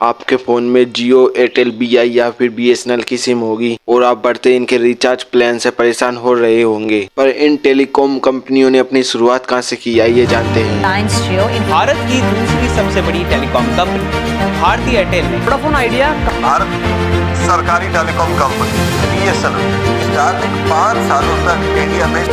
आपके फोन में जियो, Airtel, BI या फिर BSNL की सिम होगी और आप बढ़ते इनके रिचार्ज प्लान से परेशान हो रहे होंगे। पर इन टेलीकॉम कंपनियों ने अपनी शुरुआत कहां से की आइए जानते हैं। भारत की दूसरी सबसे बड़ी टेलीकॉम कंपनी भारती एयरटेल ने वोडाफोन आइडिया, भारत सरकारी टेलीकॉम कंपनी BSNL, स्टारलिंक 5 सालों तक इंडिया में।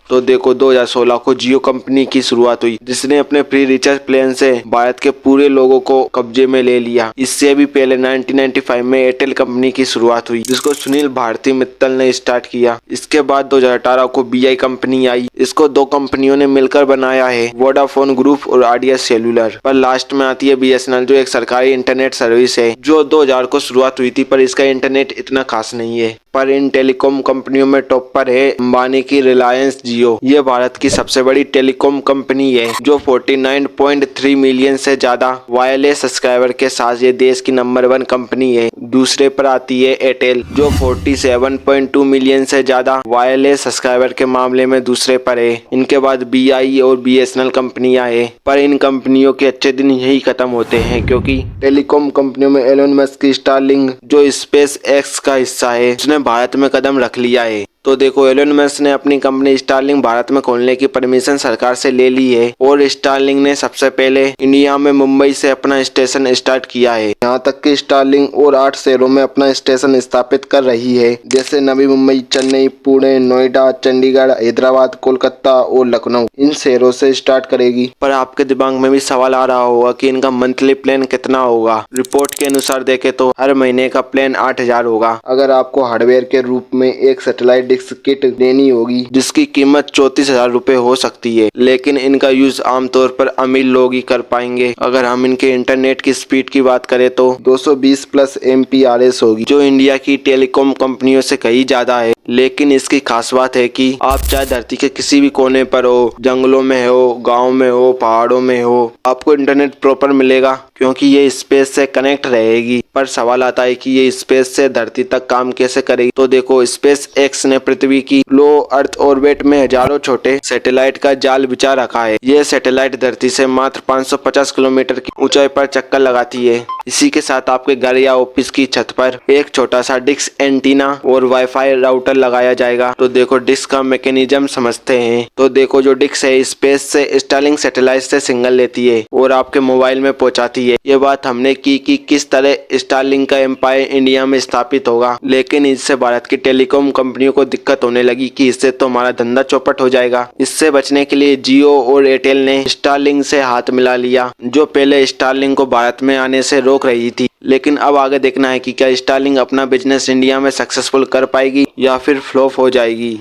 तो देखो 2016 को जियो कंपनी की शुरुआत हुई, जिसने अपने फ्री रिचार्ज प्लान से भारत के पूरे लोगों को कब्जे में ले लिया। इससे भी पहले 1995 में एयरटेल कंपनी की शुरुआत हुई, जिसको सुनील भारती मित्तल ने स्टार्ट किया। इसके बाद 2018 को BI कंपनी आई। इसको दो कंपनियों ने मिलकर बनाया है, वोडाफोन ग्रुप और आइडिया सेल्यूलर। पर लास्ट में आती है BSNL, जो एक सरकारी इंटरनेट सर्विस है, जो 2000 को शुरुआत हुई थी, पर इसका इंटरनेट इतना खास नहीं है। पर इन टेलीकॉम कंपनियों में टॉप पर है अंबानी की रिलायंस जियो। ये भारत की सबसे बड़ी टेलीकॉम कंपनी है, जो 49.3 मिलियन से ज्यादा वायरलेस सब्सक्राइबर के साथ ये देश की नंबर 1 कंपनी है। दूसरे पर आती है एयरटेल, जो 47.2 मिलियन से ज्यादा वायरलेस सब्सक्राइबर के मामले में दूसरे पर है। इनके बाद BI और BSNL कंपनियां है। पर इन कंपनियों के अच्छे दिन यही खत्म होते हैं, क्योंकि टेलीकॉम कंपनियों में एलोन मस्क की स्टारलिंक, जो स्पेस एक्स का हिस्सा है, उसने भारत में कदम रख लिया है। तो देखो एलोन मस्क ने अपनी कंपनी स्टारलिंक भारत में खोलने की परमिशन सरकार से ले ली है और स्टारलिंक ने सबसे पहले इंडिया में मुंबई से अपना स्टेशन स्टार्ट किया है। यहाँ तक कि स्टारलिंक और 8 शहरों में अपना स्टेशन स्थापित कर रही है, जैसे नवी मुंबई, चेन्नई, पुणे, नोएडा, चंडीगढ़, हैदराबाद, कोलकाता और लखनऊ। इन शहरों से स्टार्ट करेगी। पर आपके दिमाग में भी सवाल आ रहा होगा कि इनका मंथली प्लान कितना होगा। रिपोर्ट के अनुसार देखे तो हर महीने का प्लान 8000 होगा। अगर आपको हार्डवेयर के रूप में एक सैटेलाइट किट लेनी होगी, जिसकी कीमत 34,000 रुपए हो सकती है, लेकिन इनका यूज आमतौर पर अमीर लोग ही कर पाएंगे। अगर हम इनके इंटरनेट की स्पीड की बात करें तो 220 प्लस MPRS होगी, जो इंडिया की टेलीकॉम कंपनियों से कहीं ज्यादा है। लेकिन इसकी खास बात है कि आप चाहे धरती के किसी भी कोने पर हो, जंगलों में हो, गाँव में हो, पहाड़ों में हो, आपको इंटरनेट प्रॉपर मिलेगा, क्योंकि ये स्पेस से कनेक्ट रहेगी। पर सवाल आता है कि ये स्पेस से धरती तक काम कैसे करेगी। तो देखो स्पेस एक्स ने पृथ्वी की लो अर्थ ऑर्बिट में हजारों छोटे सैटेलाइट का जाल बिछा रखा है। ये सैटेलाइट धरती से मात्र 550 किलोमीटर की ऊंचाई पर चक्कर लगाती है। इसी के साथ आपके घर या ऑफिस की छत पर एक छोटा सा डिश एंटीना और वाईफाई राउटर लगाया जाएगा। तो देखो डिश का मैकेनिज्म समझते हैं। तो देखो जो डिश है स्पेस से स्टारलिंक सैटेलाइट से सिग्नल लेती है और आपके मोबाइल में पहुंचाती है। ये बात हमने की कि किस तरह स्टारलिंक का एम्पायर इंडिया में स्थापित होगा, लेकिन इससे भारत की टेलीकॉम कंपनियों को दिक्कत होने लगी कि इससे तो हमारा धंधा चौपट हो जाएगा। इससे बचने के लिए जियो और एयरटेल ने स्टारलिंक से हाथ मिला लिया, जो पहले स्टारलिंक को भारत में आने से रोक रही थी। लेकिन अब आगे देखना है कि क्या स्टारलिंक अपना बिजनेस इंडिया में सक्सेसफुल कर पाएगी या फिर फ्लॉप हो जाएगी।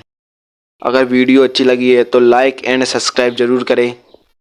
अगर वीडियो अच्छी लगी है तो लाइक एंड सब्सक्राइब जरूर करें।